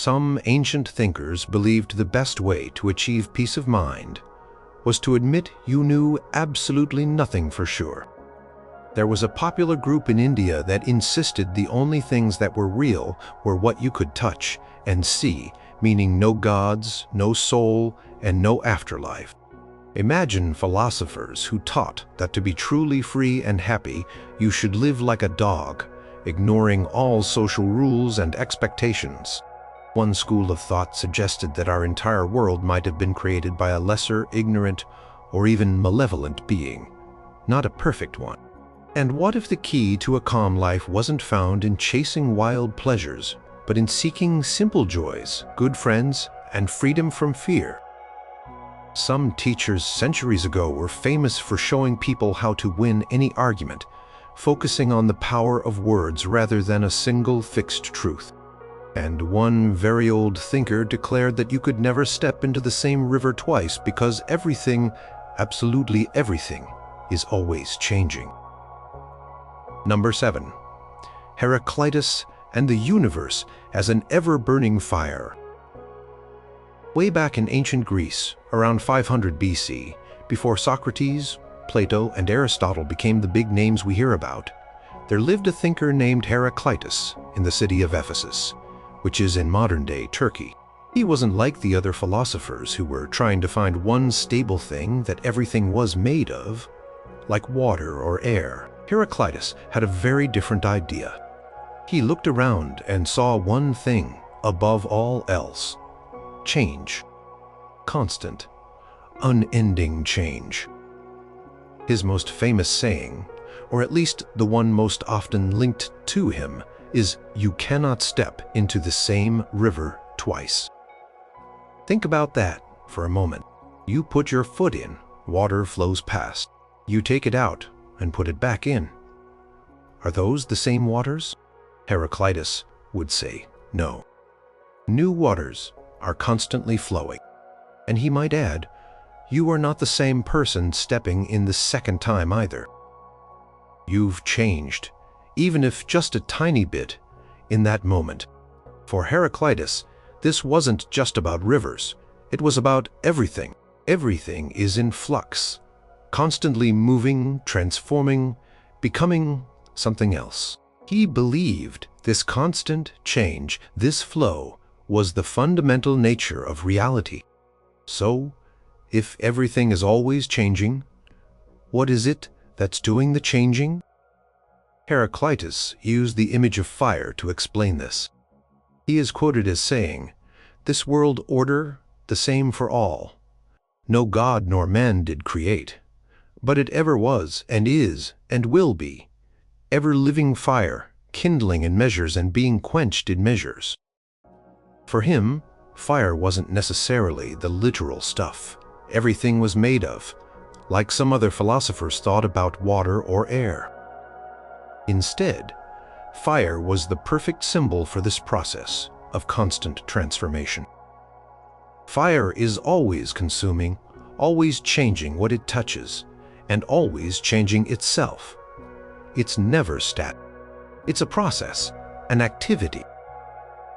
Some ancient thinkers believed the best way to achieve peace of mind was to admit you knew absolutely nothing for sure. There was a popular group in India that insisted the only things that were real were what you could touch and see, meaning no gods, no soul, and no afterlife. Imagine philosophers who taught that to be truly free and happy, you should live like a dog, ignoring all social rules and expectations. One school of thought suggested that our entire world might have been created by a lesser, ignorant, or even malevolent being, not a perfect one. And what if the key to a calm life wasn't found in chasing wild pleasures, but in seeking simple joys, good friends, and freedom from fear? Some teachers centuries ago were famous for showing people how to win any argument, focusing on the power of words rather than a single fixed truth. And one very old thinker declared that you could never step into the same river twice because everything, absolutely everything, is always changing. Number 7. Heraclitus and the universe as an ever-burning fire. Way back in ancient Greece, around 500 BC, before Socrates, Plato, and Aristotle became the big names we hear about, there lived a thinker named Heraclitus in the city of Ephesus, which is in modern-day Turkey. He wasn't like the other philosophers who were trying to find one stable thing that everything was made of, like water or air. Heraclitus had a very different idea. He looked around and saw one thing above all else: change. Constant, unending change. His most famous saying, or at least the one most often linked to him, is, "You cannot step into the same river twice." Think about that for a moment. You put your foot in, water flows past. You take it out and put it back in. Are those the same waters? Heraclitus would say no. New waters are constantly flowing. And he might add, you are not the same person stepping in the second time either. You've changed, even if just a tiny bit, in that moment. For Heraclitus, this wasn't just about rivers. It was about everything. Everything is in flux, constantly moving, transforming, becoming something else. He believed this constant change, this flow, was the fundamental nature of reality. So, if everything is always changing, what is it that's doing the changing? Heraclitus used the image of fire to explain this. He is quoted as saying, "This world order, the same for all. No god nor man did create, but it ever was and is and will be, ever-living fire, kindling in measures and being quenched in measures." For him, fire wasn't necessarily the literal stuff everything was made of, like some other philosophers thought about water or air. Instead, fire was the perfect symbol for this process of constant transformation. Fire is always consuming, always changing what it touches, and always changing itself. It's never static. It's a process, an activity.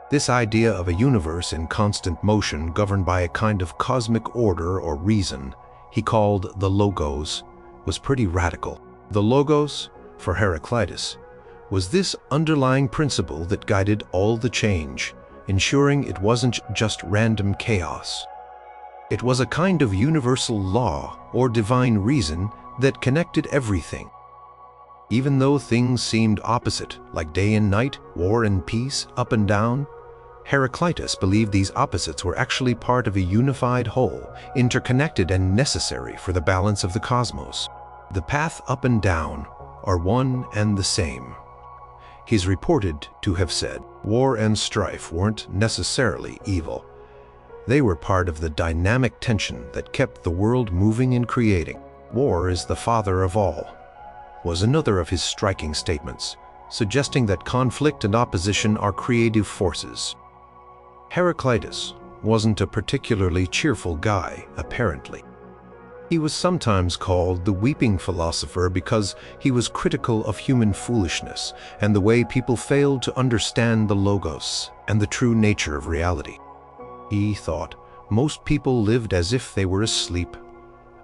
This idea of a universe in constant motion governed by a kind of cosmic order or reason he called the Logos was pretty radical. The Logos, for Heraclitus, was this underlying principle that guided all the change, ensuring it wasn't just random chaos. It was a kind of universal law or divine reason that connected everything. Even though things seemed opposite, like day and night, war and peace, up and down, Heraclitus believed these opposites were actually part of a unified whole, interconnected and necessary for the balance of the cosmos. The path up and down are one and the same. He's reported to have said, war and strife weren't necessarily evil. They were part of the dynamic tension that kept the world moving and creating. War is the father of all, was another of his striking statements, suggesting that conflict and opposition are creative forces. Heraclitus wasn't a particularly cheerful guy, apparently. He was sometimes called the weeping philosopher because he was critical of human foolishness and the way people failed to understand the Logos. and the true nature of reality. He thought most people lived as if they were asleep,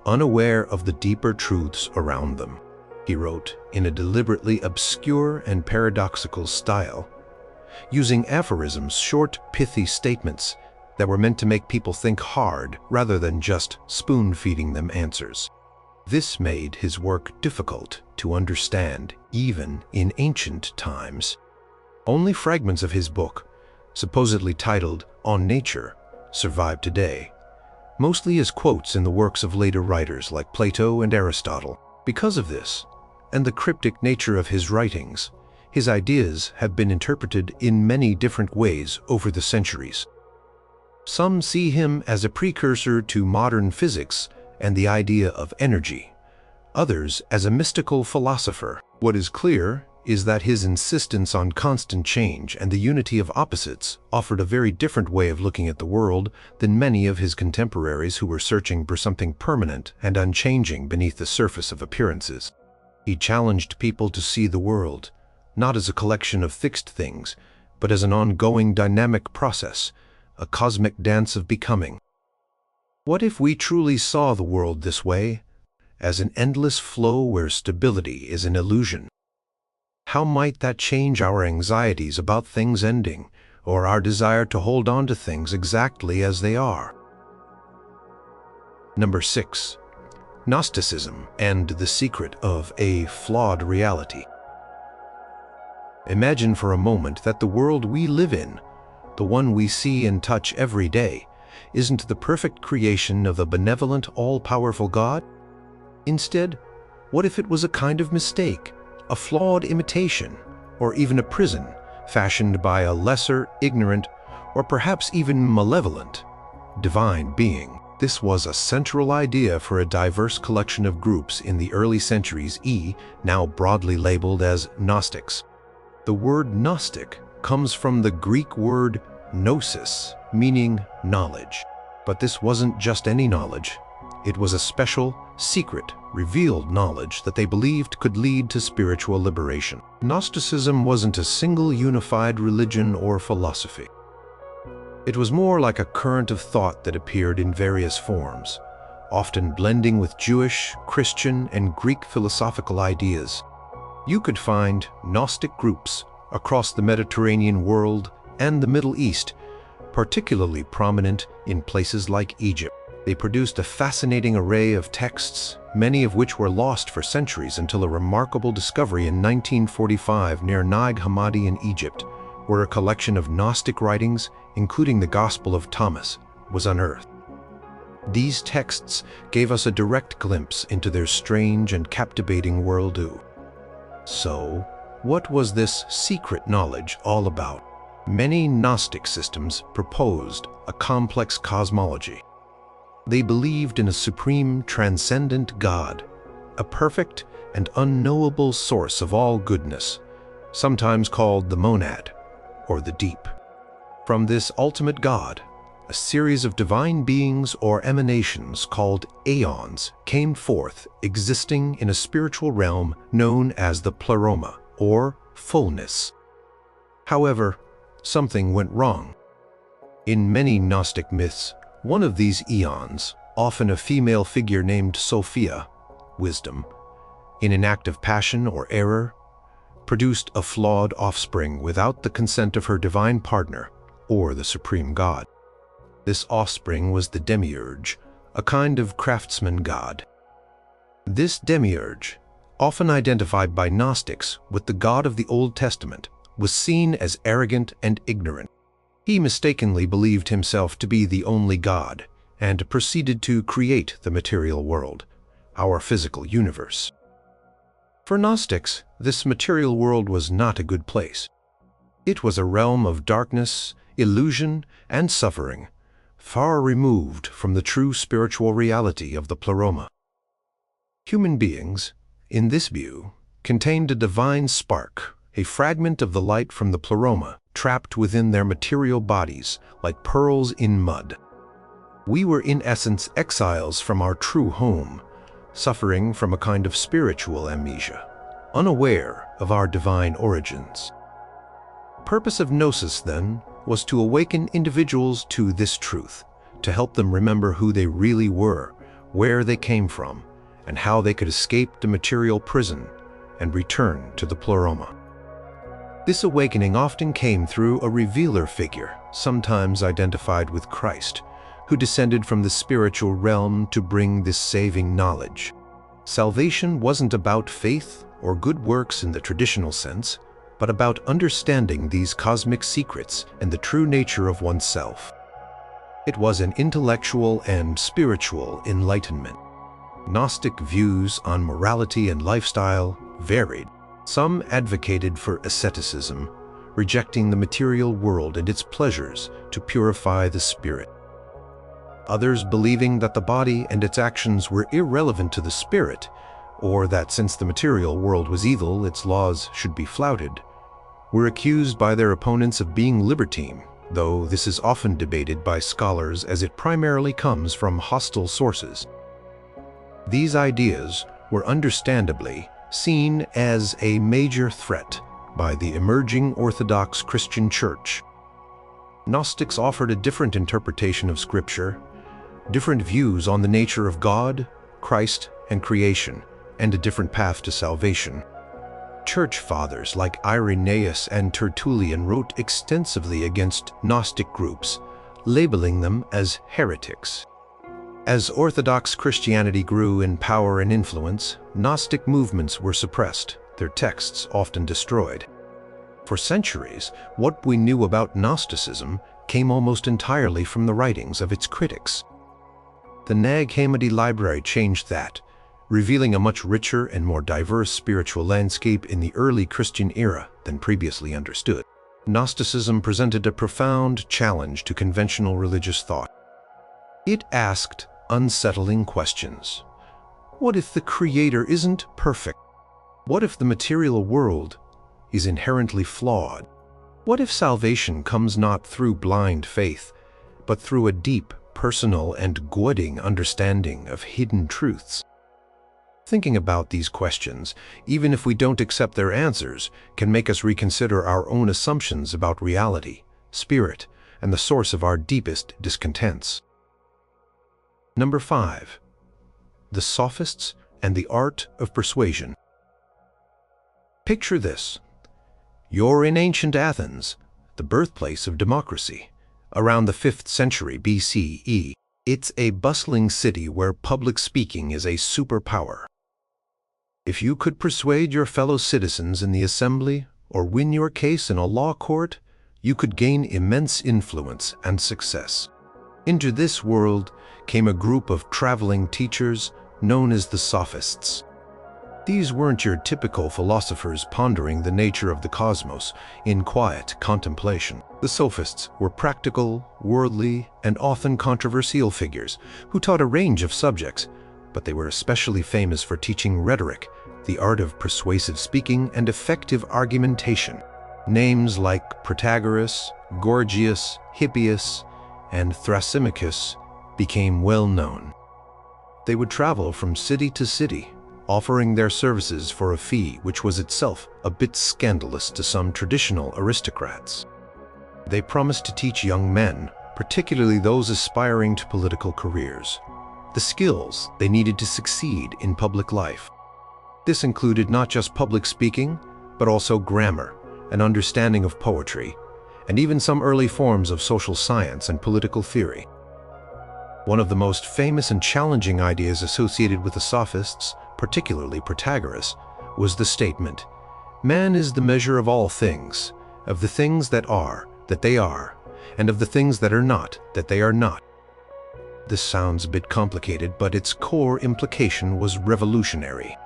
unaware of the deeper truths around them. He wrote in a deliberately obscure and paradoxical style, using aphorisms, short, pithy statements that were meant to make people think hard rather than just spoon-feeding them answers. This made his work difficult to understand even in ancient times. Only fragments of his book, supposedly titled On Nature, survive today, mostly as quotes in the works of later writers like Plato and Aristotle. Because of this, and the cryptic nature of his writings, his ideas have been interpreted in many different ways over the centuries. Some see him as a precursor to modern physics and the idea of energy, others as a mystical philosopher. What is clear is that his insistence on constant change and the unity of opposites offered a very different way of looking at the world than many of his contemporaries who were searching for something permanent and unchanging beneath the surface of appearances. He challenged people to see the world not as a collection of fixed things, but as an ongoing dynamic process, a cosmic dance of becoming. What if we truly saw the world this way, as an endless flow where stability is an illusion? How might that change our anxieties about things ending, or our desire to hold on to things exactly as they are? Number 6. Gnosticism and the secret of a flawed reality. Imagine for a moment that the world we live in, the one we see and touch every day, isn't the perfect creation of a benevolent, all-powerful God? Instead, what if it was a kind of mistake, a flawed imitation, or even a prison fashioned by a lesser, ignorant, or perhaps even malevolent divine being? This was a central idea for a diverse collection of groups in the early centuries, now broadly labeled as Gnostics. The word Gnostic comes from the Greek word gnosis, meaning knowledge. But this wasn't just any knowledge. It was a special, secret, revealed knowledge that they believed could lead to spiritual liberation. Gnosticism wasn't a single unified religion or philosophy. It was more like a current of thought that appeared in various forms, often blending with Jewish, Christian, and Greek philosophical ideas. You could find Gnostic groups across the Mediterranean world and the Middle East, particularly prominent in places like Egypt. They produced a fascinating array of texts, many of which were lost for centuries until a remarkable discovery in 1945 near Nag Hammadi in Egypt, where a collection of Gnostic writings, including the Gospel of Thomas, was unearthed. These texts gave us a direct glimpse into their strange and captivating worldview. So, what was this secret knowledge all about? Many Gnostic systems proposed a complex cosmology. They believed in a supreme, transcendent God, a perfect and unknowable source of all goodness, sometimes called the monad, or the deep. From this ultimate God, a series of divine beings or emanations called aeons came forth, existing in a spiritual realm known as the pleroma, or fullness. However, something went wrong. In many Gnostic myths, one of these eons, often a female figure named Sophia, wisdom, in an act of passion or error, produced a flawed offspring without the consent of her divine partner or the supreme God. This offspring was the demiurge, a kind of craftsman god. This demiurge, often identified by Gnostics with the God of the Old Testament, was seen as arrogant and ignorant. He mistakenly believed himself to be the only God and proceeded to create the material world, our physical universe. For Gnostics, this material world was not a good place. It was a realm of darkness, illusion, and suffering, far removed from the true spiritual reality of the pleroma. Human beings, in this view, contained a divine spark, a fragment of the light from the pleroma, trapped within their material bodies like pearls in mud. We were in essence exiles from our true home, suffering from a kind of spiritual amnesia, unaware of our divine origins. The purpose of Gnosis, then, was to awaken individuals to this truth, to help them remember who they really were, where they came from, and how they could escape the material prison and return to the pleroma. This awakening often came through a revealer figure, sometimes identified with Christ, who descended from the spiritual realm to bring this saving knowledge. Salvation wasn't about faith or good works in the traditional sense, but about understanding these cosmic secrets and the true nature of oneself. It was an intellectual and spiritual enlightenment. Gnostic views on morality and lifestyle varied. Some advocated for asceticism, rejecting the material world and its pleasures to purify the spirit. Others believing that the body and its actions were irrelevant to the spirit, or that since the material world was evil, its laws should be flouted, were accused by their opponents of being libertine, though this is often debated by scholars as it primarily comes from hostile sources. These ideas were understandably seen as a major threat by the emerging Orthodox Christian Church. Gnostics offered a different interpretation of Scripture, different views on the nature of God, Christ, and creation, and a different path to salvation. Church fathers like Irenaeus and Tertullian wrote extensively against Gnostic groups, labeling them as heretics. As Orthodox Christianity grew in power and influence, Gnostic movements were suppressed, their texts often destroyed. For centuries, what we knew about Gnosticism came almost entirely from the writings of its critics. The Nag Hammadi Library changed that, revealing a much richer and more diverse spiritual landscape in the early Christian era than previously understood. Gnosticism presented a profound challenge to conventional religious thought. It asked unsettling questions. What if the Creator isn't perfect? What if the material world is inherently flawed? What if salvation comes not through blind faith, but through a deep, personal, and guiding understanding of hidden truths? Thinking about these questions, even if we don't accept their answers, can make us reconsider our own assumptions about reality, spirit, and the source of our deepest discontents. Number 5. The Sophists and the Art of Persuasion. Picture this. You're in ancient Athens, the birthplace of democracy, around the 5th century BCE. It's a bustling city where public speaking is a superpower. If you could persuade your fellow citizens in the assembly or win your case in a law court, you could gain immense influence and success. Into this world came a group of traveling teachers known as the Sophists. These weren't your typical philosophers pondering the nature of the cosmos in quiet contemplation. The Sophists were practical, worldly, and often controversial figures who taught a range of subjects, but they were especially famous for teaching rhetoric, the art of persuasive speaking and effective argumentation. Names like Protagoras, Gorgias, Hippias, and Thrasymachus became well known. They would travel from city to city, offering their services for a fee which was itself a bit scandalous to some traditional aristocrats. They promised to teach young men, particularly those aspiring to political careers, the skills they needed to succeed in public life. This included not just public speaking, but also grammar, an understanding of poetry, and even some early forms of social science and political theory. One of the most famous and challenging ideas associated with the Sophists, particularly Protagoras, was the statement, "Man is the measure of all things, of the things that they are, and of the things that are not, that they are not." This sounds a bit complicated, but its core implication was revolutionary.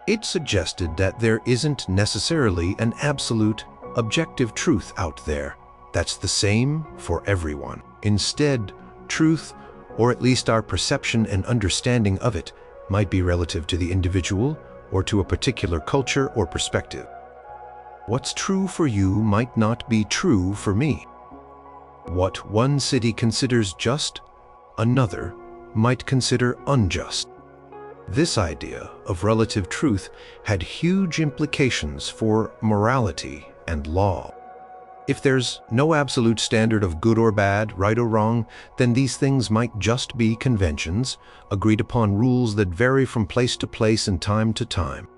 It suggested that there isn't necessarily an absolute, objective truth out there that's the same for everyone. Instead, truth, or at least our perception and understanding of it, might be relative to the individual or to a particular culture or perspective. What's true for you might not be true for me. What one city considers just, another might consider unjust. This idea of relative truth had huge implications for morality and law. If there's no absolute standard of good or bad, right or wrong, then these things might just be conventions, agreed upon rules that vary from place to place and time to time.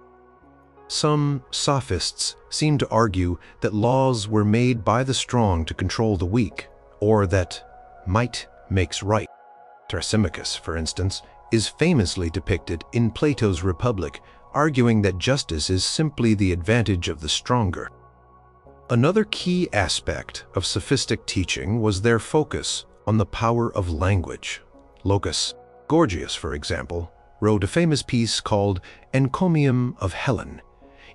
Some Sophists seem to argue that laws were made by the strong to control the weak, or that might makes right. Thrasymachus, for instance, is famously depicted in Plato's Republic, arguing that justice is simply the advantage of the stronger. Another key aspect of sophistic teaching was their focus on the power of language. Locus Gorgias, for example, wrote a famous piece called Encomium of Helen,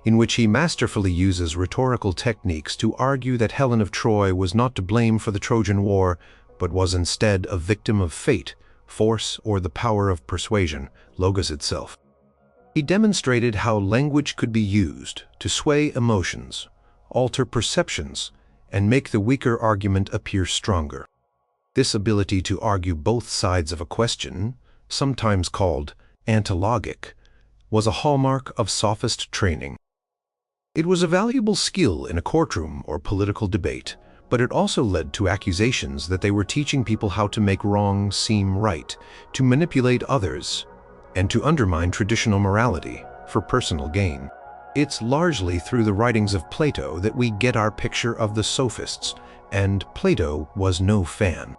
in which he masterfully uses rhetorical techniques to argue that Helen of Troy was not to blame for the Trojan War, but was instead a victim of fate, force, or the power of persuasion, logos itself. He demonstrated how language could be used to sway emotions, alter perceptions, and make the weaker argument appear stronger. This ability to argue both sides of a question, sometimes called antilogic, was a hallmark of sophist training. It was a valuable skill in a courtroom or political debate, but it also led to accusations that they were teaching people how to make wrong seem right, to manipulate others, and to undermine traditional morality for personal gain. It's largely through the writings of Plato that we get our picture of the Sophists, and Plato was no fan.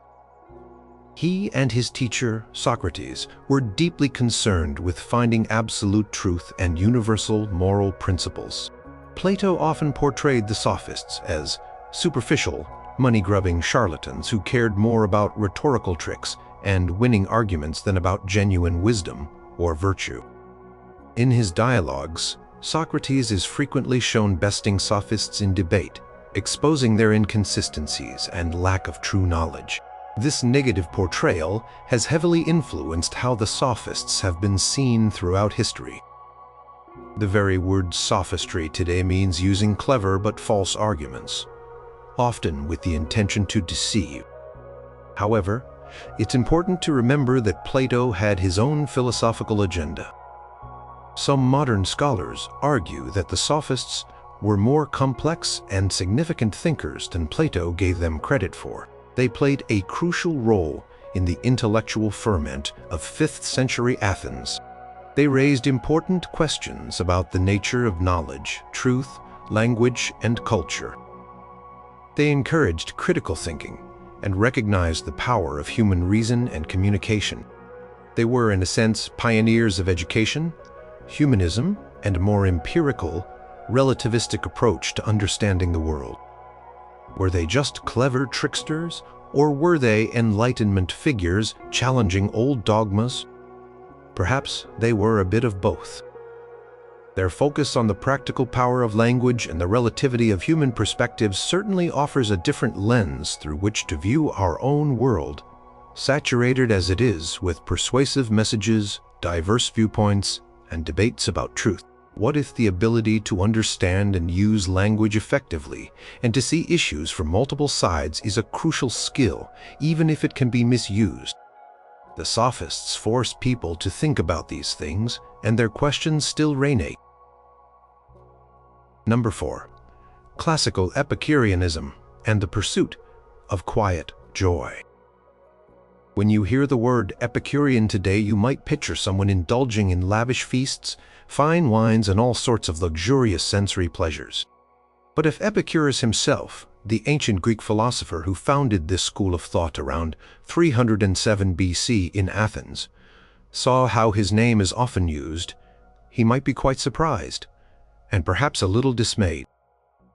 He and his teacher, Socrates, were deeply concerned with finding absolute truth and universal moral principles. Plato often portrayed the Sophists as superficial, money-grubbing charlatans who cared more about rhetorical tricks and winning arguments than about genuine wisdom or virtue. In his dialogues, Socrates is frequently shown besting Sophists in debate, exposing their inconsistencies and lack of true knowledge. This negative portrayal has heavily influenced how the Sophists have been seen throughout history. The very word sophistry today means using clever but false arguments, often with the intention to deceive. However, it's important to remember that Plato had his own philosophical agenda. Some modern scholars argue that the Sophists were more complex and significant thinkers than Plato gave them credit for. They played a crucial role in the intellectual ferment of 5th century Athens. They raised important questions about the nature of knowledge, truth, language, and culture. They encouraged critical thinking and recognized the power of human reason and communication. They were, in a sense, pioneers of education, humanism, and a more empirical, relativistic approach to understanding the world. Were they just clever tricksters, or were they Enlightenment figures challenging old dogmas? Perhaps they were a bit of both. Their focus on the practical power of language and the relativity of human perspectives certainly offers a different lens through which to view our own world, saturated as it is with persuasive messages, diverse viewpoints, and debates about truth. What if the ability to understand and use language effectively and to see issues from multiple sides is a crucial skill, even if it can be misused? The Sophists force people to think about these things, and their questions still resonate. Number 4. Classical Epicureanism and the pursuit of quiet joy. When you hear the word Epicurean today, you might picture someone indulging in lavish feasts, fine wines, and all sorts of luxurious sensory pleasures. But if Epicurus himself, the ancient Greek philosopher who founded this school of thought around 307 BC in Athens, saw how his name is often used, he might be quite surprised, and perhaps a little dismayed.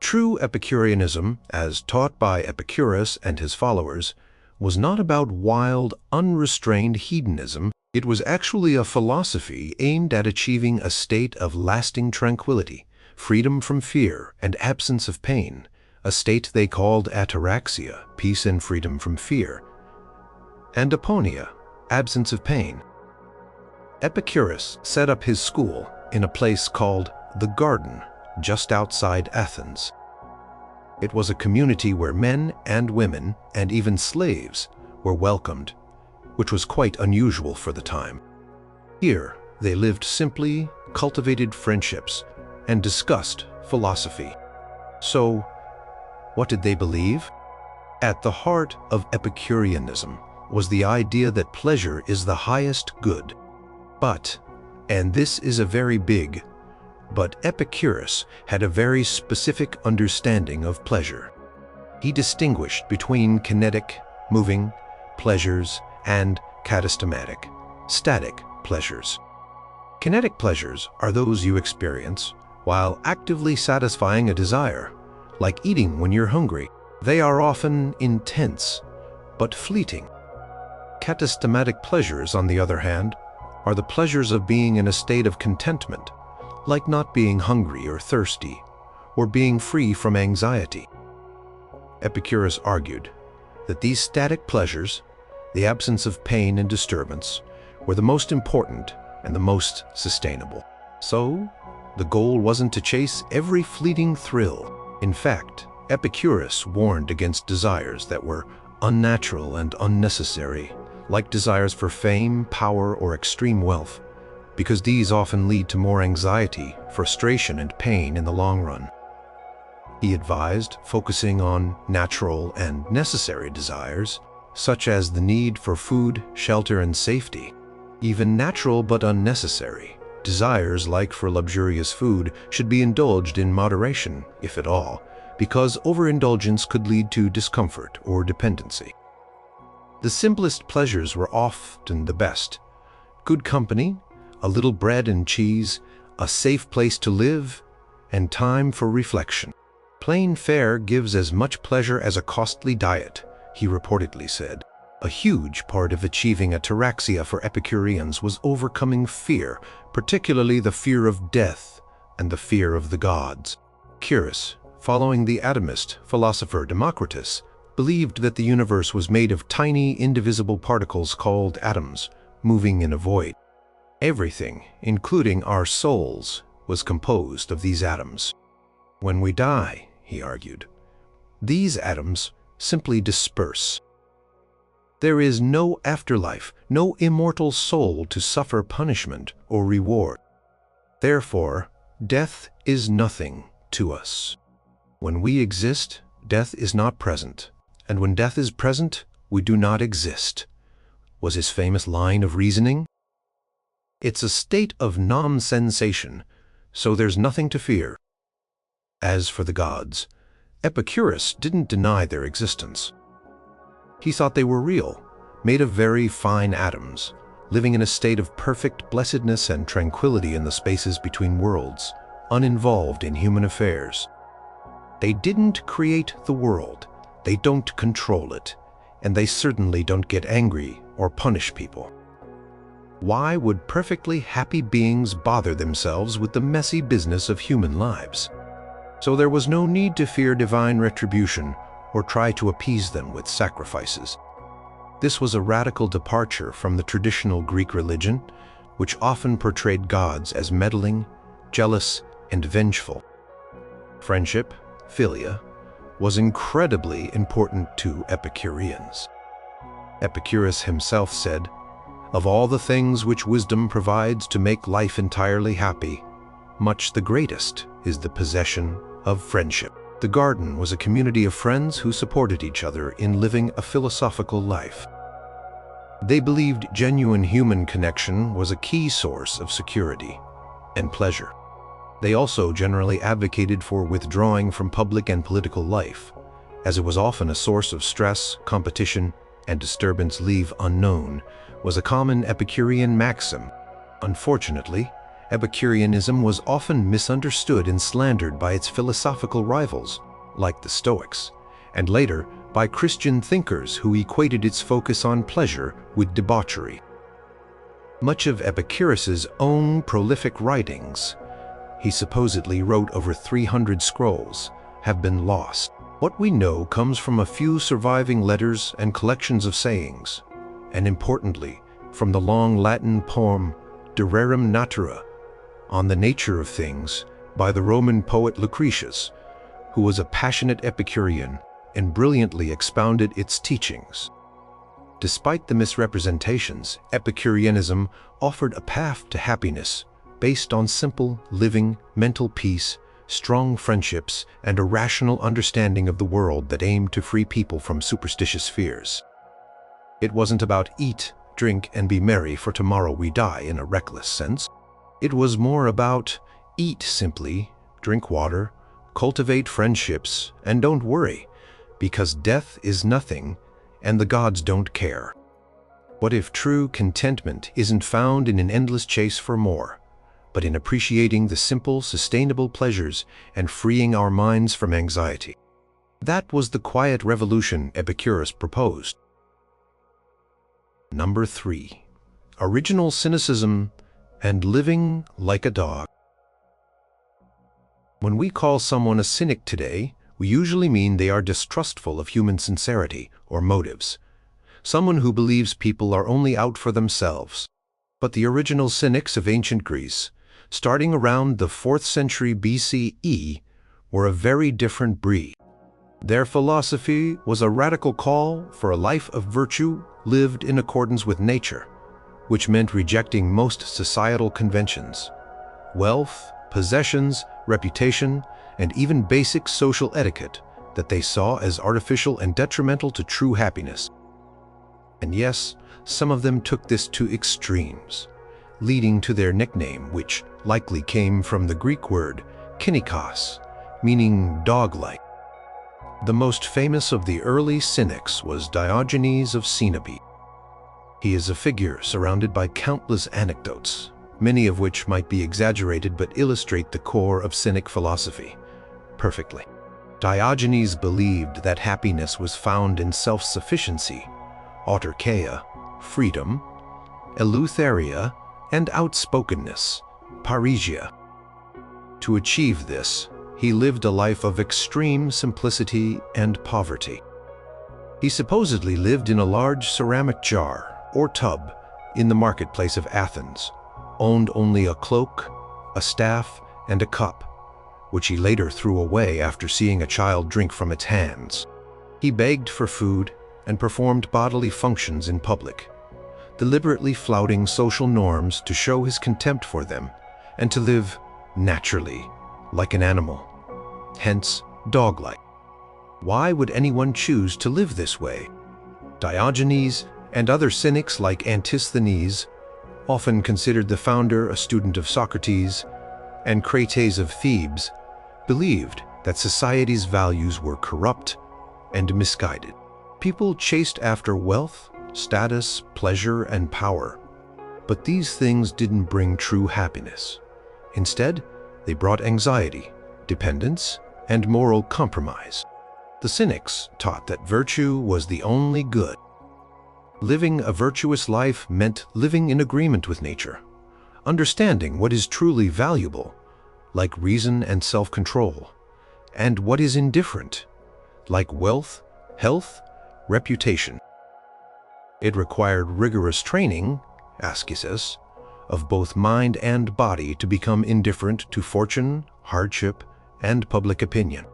True Epicureanism, as taught by Epicurus and his followers, was not about wild, unrestrained hedonism. It was actually a philosophy aimed at achieving a state of lasting tranquility, freedom from fear, and absence of pain, a state they called ataraxia, peace and freedom from fear, and aponia, absence of pain. Epicurus set up his school in a place called the Garden, just outside Athens. It was a community where men and women, and even slaves, were welcomed, which was quite unusual for the time. Here, they lived simply, cultivated friendships, and discussed philosophy. So, What did they believe? At the heart of Epicureanism was the idea that pleasure is the highest good. But, and this is a very big, but Epicurus had a very specific understanding of pleasure. He distinguished between kinetic, moving, pleasures and katastematic, static pleasures. Kinetic pleasures are those you experience while actively satisfying a desire, like eating when you're hungry. They are often intense, but fleeting. Katastematic pleasures, on the other hand, are the pleasures of being in a state of contentment, like not being hungry or thirsty, or being free from anxiety. Epicurus argued that these static pleasures, the absence of pain and disturbance, were the most important and the most sustainable. So, the goal wasn't to chase every fleeting thrill. In fact, Epicurus warned against desires that were unnatural and unnecessary, like desires for fame, power, or extreme wealth, because these often lead to more anxiety, frustration, and pain in the long run. He advised focusing on natural and necessary desires, such as the need for food, shelter, and safety. Even natural but unnecessary desires, like for luxurious food, should be indulged in moderation, if at all, because overindulgence could lead to discomfort or dependency. The simplest pleasures were often the best. Good company, a little bread and cheese, a safe place to live, and time for reflection. Plain fare gives as much pleasure as a costly diet, he reportedly said. A huge part of achieving ataraxia for Epicureans was overcoming fear, particularly the fear of death and the fear of the gods. Epicurus, following the atomist philosopher Democritus, believed that the universe was made of tiny, indivisible particles called atoms, moving in a void. Everything, including our souls, was composed of these atoms. When we die, he argued, these atoms simply disperse. There is no afterlife, no immortal soul to suffer punishment or reward. Therefore, death is nothing to us. When we exist, death is not present, and when death is present, we do not exist, was his famous line of reasoning. It's a state of non-sensation, so there's nothing to fear. As for the gods, Epicurus didn't deny their existence. He thought they were real, made of very fine atoms, living in a state of perfect blessedness and tranquility in the spaces between worlds, uninvolved in human affairs. They didn't create the world, they don't control it, and they certainly don't get angry or punish people. Why would perfectly happy beings bother themselves with the messy business of human lives? So there was no need to fear divine retribution or try to appease them with sacrifices. This was a radical departure from the traditional Greek religion, which often portrayed gods as meddling, jealous, and vengeful. Friendship, philia, was incredibly important to Epicureans. Epicurus himself said, "Of all the things which wisdom provides to make life entirely happy, much the greatest is the possession of friendship." The garden was a community of friends who supported each other in living a philosophical life. They believed genuine human connection was a key source of security and pleasure. They also generally advocated for withdrawing from public and political life, as it was often a source of stress, competition, and disturbance. Leave unknown was a common Epicurean maxim. Unfortunately, Epicureanism was often misunderstood and slandered by its philosophical rivals, like the Stoics, and later by Christian thinkers who equated its focus on pleasure with debauchery. Much of Epicurus's own prolific writings, he supposedly wrote over 300 scrolls, have been lost. What we know comes from a few surviving letters and collections of sayings, and importantly, from the long Latin poem De Rerum Natura, On the Nature of Things, by the Roman poet Lucretius, who was a passionate Epicurean and brilliantly expounded its teachings. Despite the misrepresentations, Epicureanism offered a path to happiness based on simple, living, mental peace strong friendships, and a rational understanding of the world that aimed to free people from superstitious fears. It wasn't about eat, drink, and be merry, for tomorrow we die in a reckless sense. It was more about eat simply, drink water, cultivate friendships, and don't worry, because death is nothing and the gods don't care. What if true contentment isn't found in an endless chase for more, but in appreciating the simple, sustainable pleasures and freeing our minds from anxiety? That was the quiet revolution Epicurus proposed. Number 3. Original cynicism and living like a dog. When we call someone a cynic today, we usually mean they are distrustful of human sincerity or motives, someone who believes people are only out for themselves. But the original cynics of ancient Greece, starting around the 4th century BCE, were a very different breed. Their philosophy was a radical call for a life of virtue lived in accordance with nature, which meant rejecting most societal conventions. Wealth, possessions, reputation, and even basic social etiquette that they saw as artificial and detrimental to true happiness. And yes, some of them took this to extremes, leading to their nickname, which likely came from the Greek word kynikos, meaning dog-like. The most famous of the early cynics was Diogenes of Sinope. He is a figure surrounded by countless anecdotes, many of which might be exaggerated but illustrate the core of Cynic philosophy perfectly. Diogenes believed that happiness was found in self-sufficiency, autarkeia, freedom, eleutheria, and outspokenness, parrhesia. To achieve this, he lived a life of extreme simplicity and poverty. He supposedly lived in a large ceramic jar or tub in the marketplace of Athens, owned only a cloak, a staff, and a cup, which he later threw away after seeing a child drink from its hands. He begged for food and performed bodily functions in public, deliberately flouting social norms to show his contempt for them and to live naturally, like an animal, hence dog-like. Why would anyone choose to live this way? Diogenes and other cynics like Antisthenes, often considered the founder a student of Socrates, and Crates of Thebes, believed that society's values were corrupt and misguided. People chased after wealth, status, pleasure, and power, but these things didn't bring true happiness. Instead, they brought anxiety, dependence, and moral compromise. The Cynics taught that virtue was the only good. Living a virtuous life meant living in agreement with nature, understanding what is truly valuable, like reason and self-control, and what is indifferent, like wealth, health, reputation. It required rigorous training, ascesis, of both mind and body to become indifferent to fortune, hardship, and public opinion.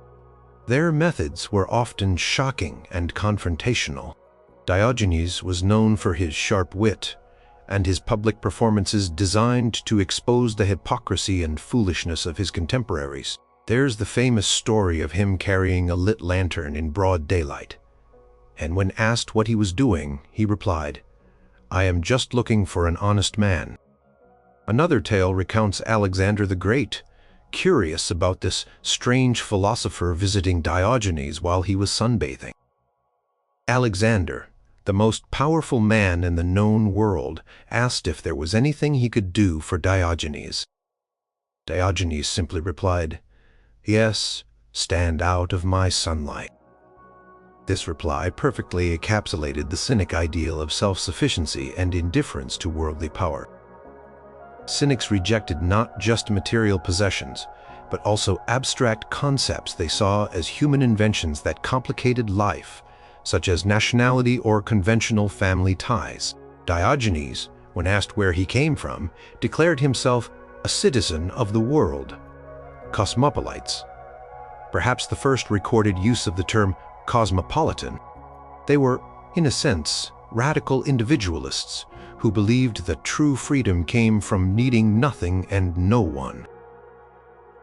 Their methods were often shocking and confrontational. Diogenes was known for his sharp wit, and his public performances designed to expose the hypocrisy and foolishness of his contemporaries. There's the famous story of him carrying a lit lantern in broad daylight, and when asked what he was doing, he replied, "I am just looking for an honest man." Another tale recounts Alexander the Great, curious about this strange philosopher visiting Diogenes while he was sunbathing. Alexander, the most powerful man in the known world, asked if there was anything he could do for Diogenes. Diogenes simply replied, "Yes, stand out of my sunlight." This reply perfectly encapsulated the Cynic ideal of self-sufficiency and indifference to worldly power. Cynics rejected not just material possessions, but also abstract concepts they saw as human inventions that complicated life, such as nationality or conventional family ties. Diogenes, when asked where he came from, declared himself a citizen of the world. Cosmopolites, perhaps the first recorded use of the term cosmopolitan. They were, in a sense, radical individualists who believed that true freedom came from needing nothing and no one.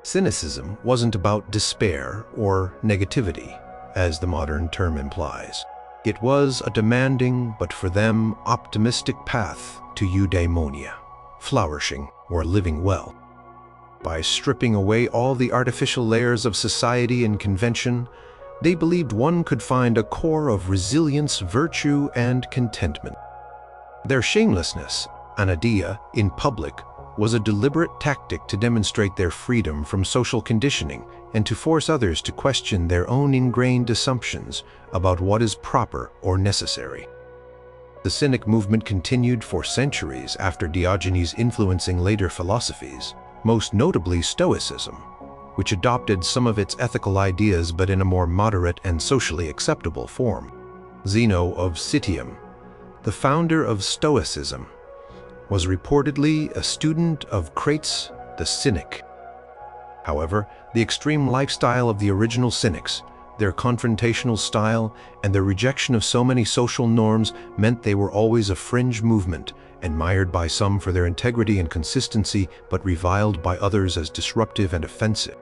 Cynicism wasn't about despair or negativity, as the modern term implies. It was a demanding, but for them, optimistic path to eudaimonia, flourishing or living well. By stripping away all the artificial layers of society and convention, they believed one could find a core of resilience, virtue, and contentment. Their shamelessness, anadia, in public, was a deliberate tactic to demonstrate their freedom from social conditioning and to force others to question their own ingrained assumptions about what is proper or necessary. The Cynic movement continued for centuries after Diogenes influencing later philosophies, most notably Stoicism, which adopted some of its ethical ideas but in a more moderate and socially acceptable form. Zeno of Citium, the founder of Stoicism, was reportedly a student of Crates the Cynic. However, the extreme lifestyle of the original Cynics, their confrontational style, and their rejection of so many social norms meant they were always a fringe movement, admired by some for their integrity and consistency, but reviled by others as disruptive and offensive.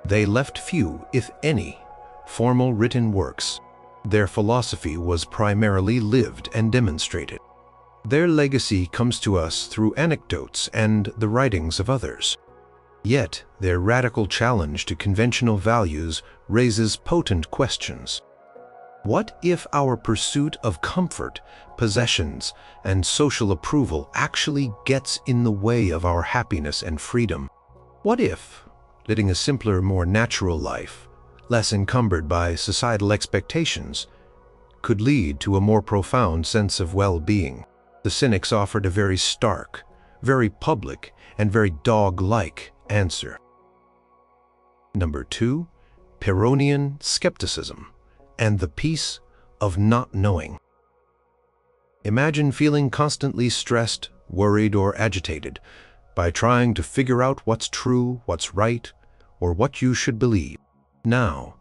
They left few, if any, formal written works. Their philosophy was primarily lived and demonstrated. Their legacy comes to us through anecdotes and the writings of others. Yet, their radical challenge to conventional values raises potent questions. What if our pursuit of comfort, possessions, and social approval actually gets in the way of our happiness and freedom? What if leading a simpler, more natural life, less encumbered by societal expectations, could lead to a more profound sense of well-being? The Cynics offered a very stark, very public, and very dog-like answer. Number 2, Pyrrhonian skepticism and the peace of not knowing. Imagine feeling constantly stressed, worried, or agitated by trying to figure out what's true, what's right, or what you should believe. Now,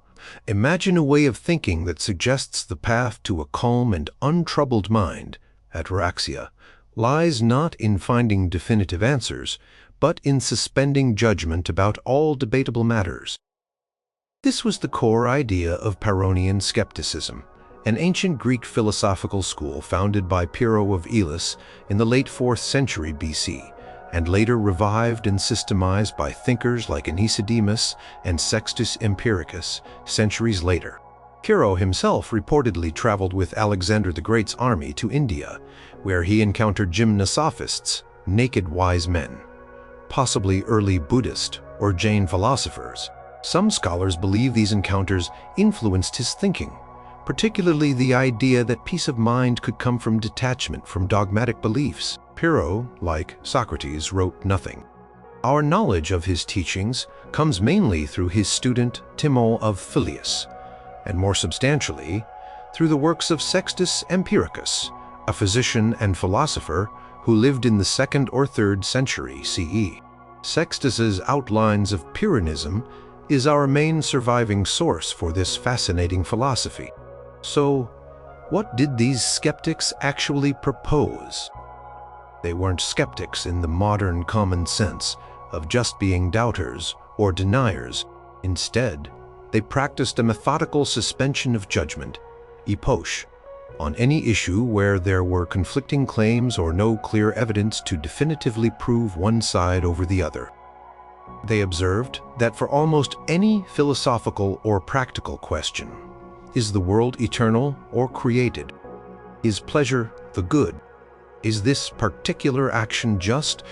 imagine a way of thinking that suggests the path to a calm and untroubled mind, ataraxia, lies not in finding definitive answers, but in suspending judgment about all debatable matters. This was the core idea of Pyrrhonian skepticism, an ancient Greek philosophical school founded by Pyrrho of Elis in the late 4th century BC, and later revived and systemized by thinkers like Nicodemus and Sextus Empiricus centuries later. Pyrrho himself reportedly traveled with Alexander the Great's army to India, where he encountered gymnosophists, naked wise men, possibly early Buddhist or Jain philosophers. Some scholars believe these encounters influenced his thinking, particularly the idea that peace of mind could come from detachment from dogmatic beliefs. Pyrrho, like Socrates, wrote nothing. Our knowledge of his teachings comes mainly through his student Timon of Philus, and more substantially, through the works of Sextus Empiricus, a physician and philosopher who lived in the 2nd or 3rd century CE. Sextus's Outlines of Pyrrhonism is our main surviving source for this fascinating philosophy. So, what did these skeptics actually propose? They weren't skeptics in the modern common sense of just being doubters or deniers. Instead, they practiced a methodical suspension of judgment, epoche, on any issue where there were conflicting claims or no clear evidence to definitively prove one side over the other. They observed that for almost any philosophical or practical question, is the world eternal or created? Is pleasure the good? Is this particular action just?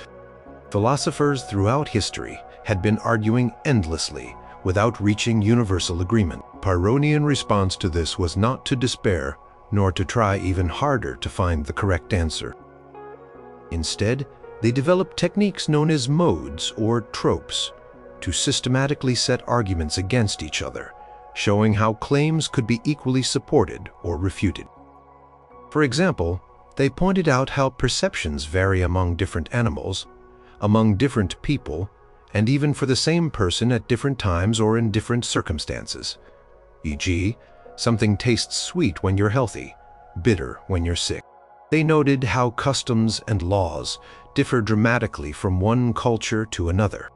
Philosophers throughout history had been arguing endlessly without reaching universal agreement. Pyrrhonian response to this was not to despair, nor to try even harder to find the correct answer. Instead, they developed techniques known as modes or tropes to systematically set arguments against each other, showing how claims could be equally supported or refuted. For example, they pointed out how perceptions vary among different animals, among different people, and even for the same person at different times or in different circumstances. E.g., something tastes sweet when you're healthy, bitter when you're sick. They noted how customs and laws differ dramatically from one culture to another.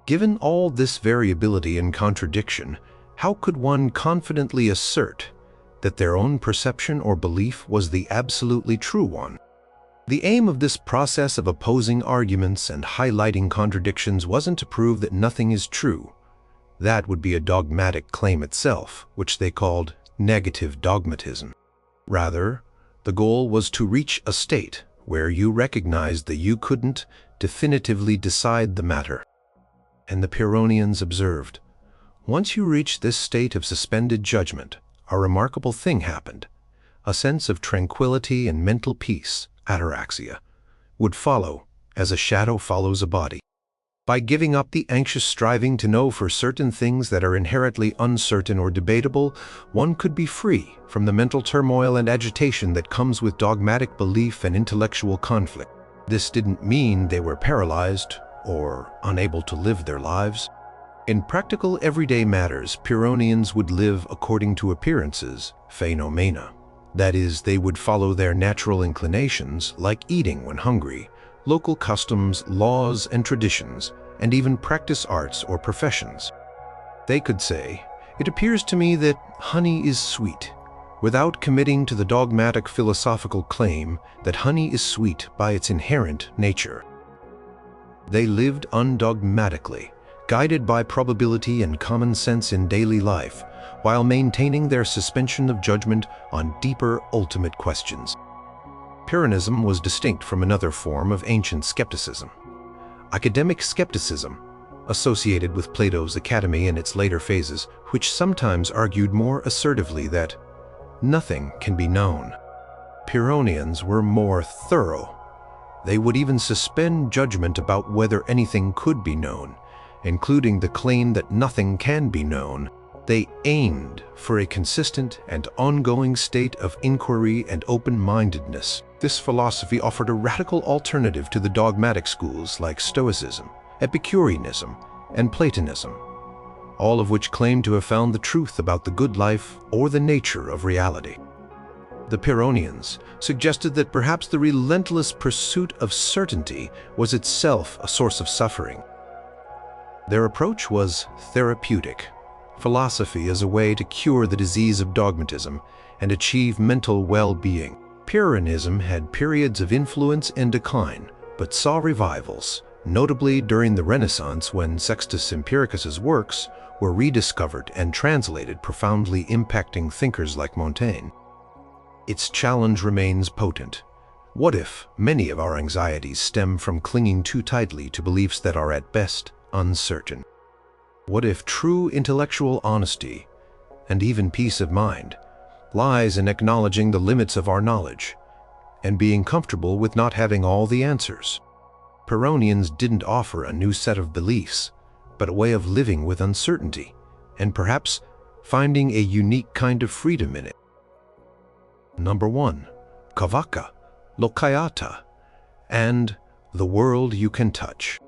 Given all this variability and contradiction, how could one confidently assert that their own perception or belief was the absolutely true one? The aim of this process of opposing arguments and highlighting contradictions wasn't to prove that nothing is true. That would be a dogmatic claim itself, which they called negative dogmatism. Rather, the goal was to reach a state where you recognized that you couldn't definitively decide the matter. And the Pyrrhonians observed, once you reach this state of suspended judgment, a remarkable thing happened. A sense of tranquility and mental peace, ataraxia, would follow as a shadow follows a body. By giving up the anxious striving to know for certain things that are inherently uncertain or debatable, one could be free from the mental turmoil and agitation that comes with dogmatic belief and intellectual conflict. This didn't mean they were paralyzed or unable to live their lives. In practical everyday matters, Pyrrhonians would live according to appearances, phenomena. That is, they would follow their natural inclinations, like eating when hungry, local customs, laws, and traditions, and even practice arts or professions. They could say, "It appears to me that honey is sweet," without committing to the dogmatic philosophical claim that honey is sweet by its inherent nature. They lived undogmatically, guided by probability and common sense in daily life, while maintaining their suspension of judgment on deeper, ultimate questions. Pyrrhonism was distinct from another form of ancient skepticism, academic skepticism, associated with Plato's Academy in its later phases, which sometimes argued more assertively that nothing can be known. Pyrrhonians were more thorough. They would even suspend judgment about whether anything could be known, including the claim that nothing can be known. They aimed for a consistent and ongoing state of inquiry and open-mindedness. This philosophy offered a radical alternative to the dogmatic schools like Stoicism, Epicureanism, and Platonism, all of which claimed to have found the truth about the good life or the nature of reality. The Pyrrhonians suggested that perhaps the relentless pursuit of certainty was itself a source of suffering. Their approach was therapeutic, philosophy as a way to cure the disease of dogmatism and achieve mental well-being. Pyrrhonism had periods of influence and decline, but saw revivals, notably during the Renaissance when Sextus Empiricus's works were rediscovered and translated, profoundly impacting thinkers like Montaigne. Its challenge remains potent. What if many of our anxieties stem from clinging too tightly to beliefs that are at best uncertain? What if true intellectual honesty, and even peace of mind, lies in acknowledging the limits of our knowledge and being comfortable with not having all the answers? Pyrrhonians didn't offer a new set of beliefs, but a way of living with uncertainty and perhaps finding a unique kind of freedom in it. Number 1. Carvaka, Lokayata, and the world you can touch.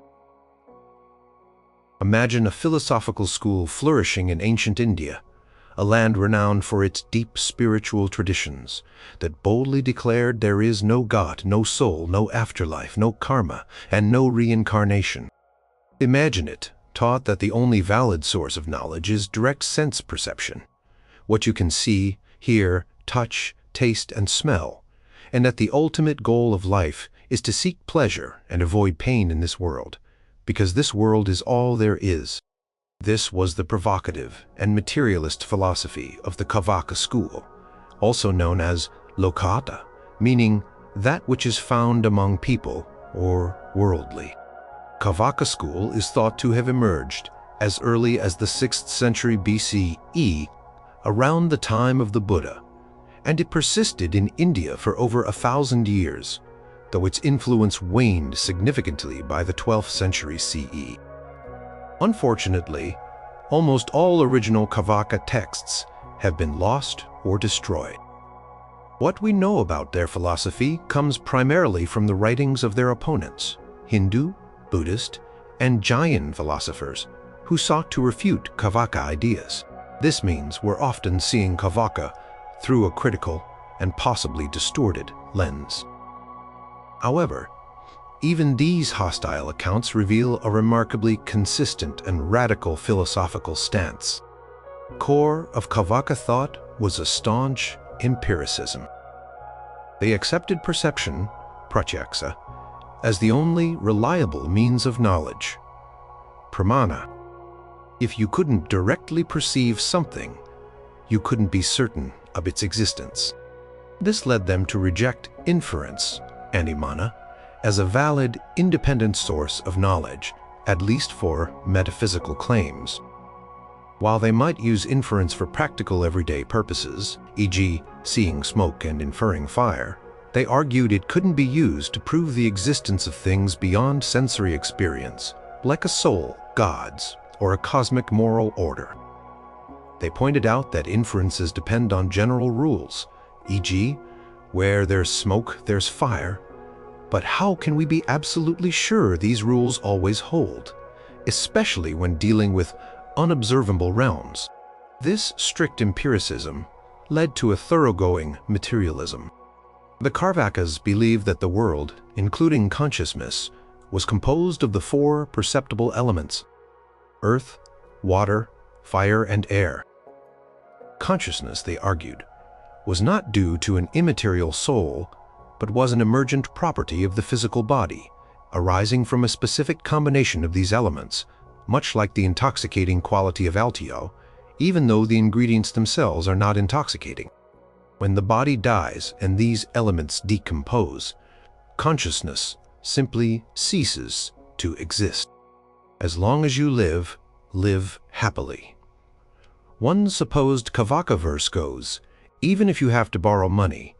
Imagine a philosophical school flourishing in ancient India, a land renowned for its deep spiritual traditions that boldly declared there is no God, no soul, no afterlife, no karma, and no reincarnation. Imagine it taught that the only valid source of knowledge is direct sense perception, what you can see, hear, touch, taste, and smell, and that the ultimate goal of life is to seek pleasure and avoid pain in this world, because this world is all there is. This was the provocative and materialist philosophy of the Carvaka school, also known as lokata, meaning that which is found among people or worldly. Carvaka school is thought to have emerged as early as the 6th century BCE, around the time of the Buddha, and it persisted in India for over 1,000 years, though its influence waned significantly by the 12th century CE. Unfortunately, almost all original Carvaka texts have been lost or destroyed. What we know about their philosophy comes primarily from the writings of their opponents, Hindu, Buddhist, and Jain philosophers, who sought to refute Carvaka ideas. This means we're often seeing Carvaka through a critical and possibly distorted lens. However, Even these hostile accounts reveal a remarkably consistent and radical philosophical stance. Core of Carvaka thought was a staunch empiricism. They accepted perception, pratyeksa, as the only reliable means of knowledge. Pramana. If you couldn't directly perceive something, you couldn't be certain of its existence. This led them to reject inference, anumana, as a valid, independent source of knowledge, at least for metaphysical claims. While they might use inference for practical everyday purposes, e.g., seeing smoke and inferring fire, they argued it couldn't be used to prove the existence of things beyond sensory experience, like a soul, gods, or a cosmic moral order. They pointed out that inferences depend on general rules, e.g., where there's smoke, there's fire. But how can we be absolutely sure these rules always hold, especially when dealing with unobservable realms? This strict empiricism led to a thoroughgoing materialism. The Carvakas believed that the world, including consciousness, was composed of the four perceptible elements: earth, water, fire, and air. Consciousness, they argued, was not due to an immaterial soul, but was an emergent property of the physical body, arising from a specific combination of these elements, much like the intoxicating quality of altio, even though the ingredients themselves are not intoxicating. When the body dies and these elements decompose, consciousness simply ceases to exist. As long as you live, live happily. One supposed Carvaka verse goes, even if you have to borrow money,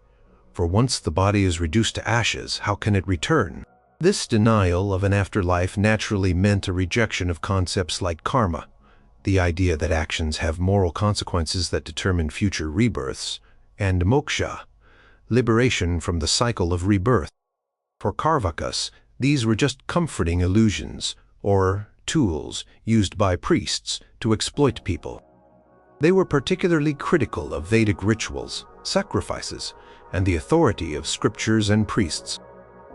for once the body is reduced to ashes, how can it return? This denial of an afterlife naturally meant a rejection of concepts like karma, the idea that actions have moral consequences that determine future rebirths, and moksha, liberation from the cycle of rebirth. For Carvakas, these were just comforting illusions, or tools used by priests to exploit people. They were particularly critical of Vedic rituals, sacrifices, and the authority of scriptures and priests.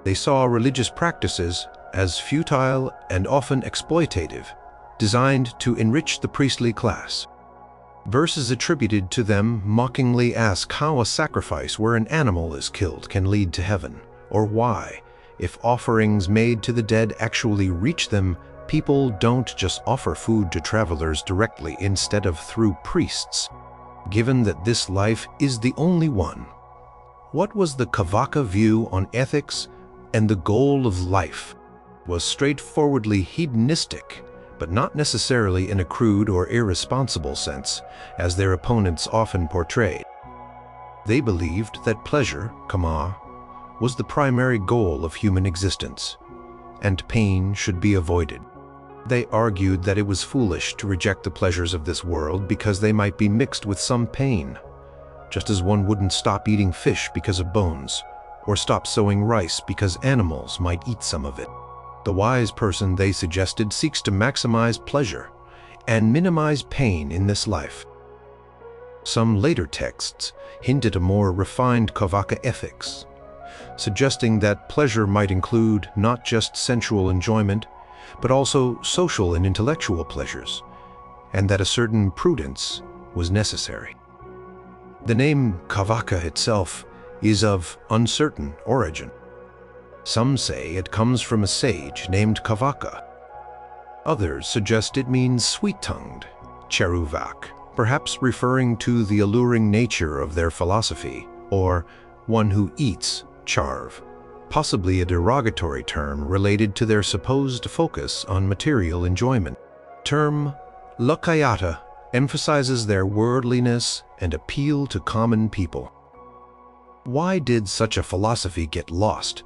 They saw religious practices as futile and often exploitative, designed to enrich the priestly class. Verses attributed to them mockingly ask how a sacrifice where an animal is killed can lead to heaven, or why, if offerings made to the dead actually reach them, people don't just offer food to travelers directly instead of through priests, given that this life is the only one. What was the Carvaka view on ethics and the goal of life? Was straightforwardly hedonistic, but not necessarily in a crude or irresponsible sense, as their opponents often portrayed. They believed that pleasure, kama, was the primary goal of human existence, and pain should be avoided. They argued that it was foolish to reject the pleasures of this world because they might be mixed with some pain, just as one wouldn't stop eating fish because of bones, or stop sowing rice because animals might eat some of it. The wise person, they suggested, seeks to maximize pleasure and minimize pain in this life. Some later texts hint at a more refined Carvaka ethics, suggesting that pleasure might include not just sensual enjoyment, but also social and intellectual pleasures, and that a certain prudence was necessary. The name Carvaka itself is of uncertain origin. Some say it comes from a sage named Carvaka. Others suggest it means sweet-tongued, cheruvak, perhaps referring to the alluring nature of their philosophy, or one who eats, charv, possibly a derogatory term related to their supposed focus on material enjoyment. Term lakayata emphasizes their worldliness and appeal to common people. Why did such a philosophy get lost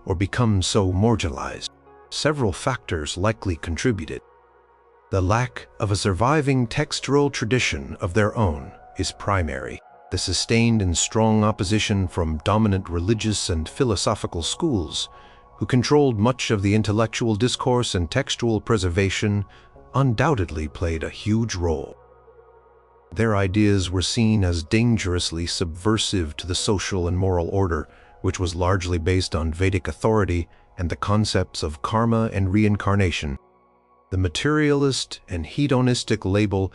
or become so mortalized? Several factors likely contributed. The lack of a surviving textual tradition of their own is primary. The sustained and strong opposition from dominant religious and philosophical schools, who controlled much of the intellectual discourse and textual preservation, undoubtedly played a huge role. Their ideas were seen as dangerously subversive to the social and moral order, which was largely based on Vedic authority and the concepts of karma and reincarnation. The materialist and hedonistic label,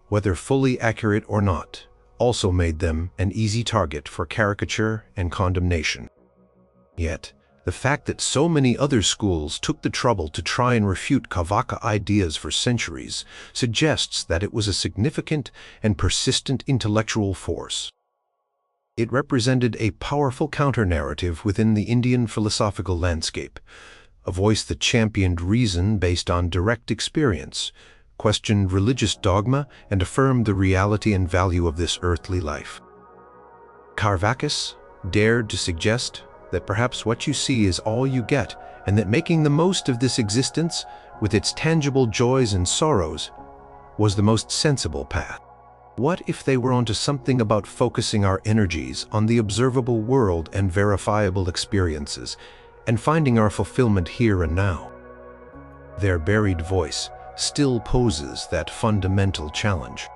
whether fully accurate or not, also made them an easy target for caricature and condemnation. Yet, the fact that so many other schools took the trouble to try and refute Carvaka ideas for centuries suggests that it was a significant and persistent intellectual force. It represented a powerful counter-narrative within the Indian philosophical landscape, a voice that championed reason based on direct experience, questioned religious dogma, and affirmed the reality and value of this earthly life. Carvaka dared to suggest that perhaps what you see is all you get, and that making the most of this existence, with its tangible joys and sorrows, was the most sensible path. What if they were onto something about focusing our energies on the observable world and verifiable experiences, and finding our fulfillment here and now? Their buried voice still poses that fundamental challenge.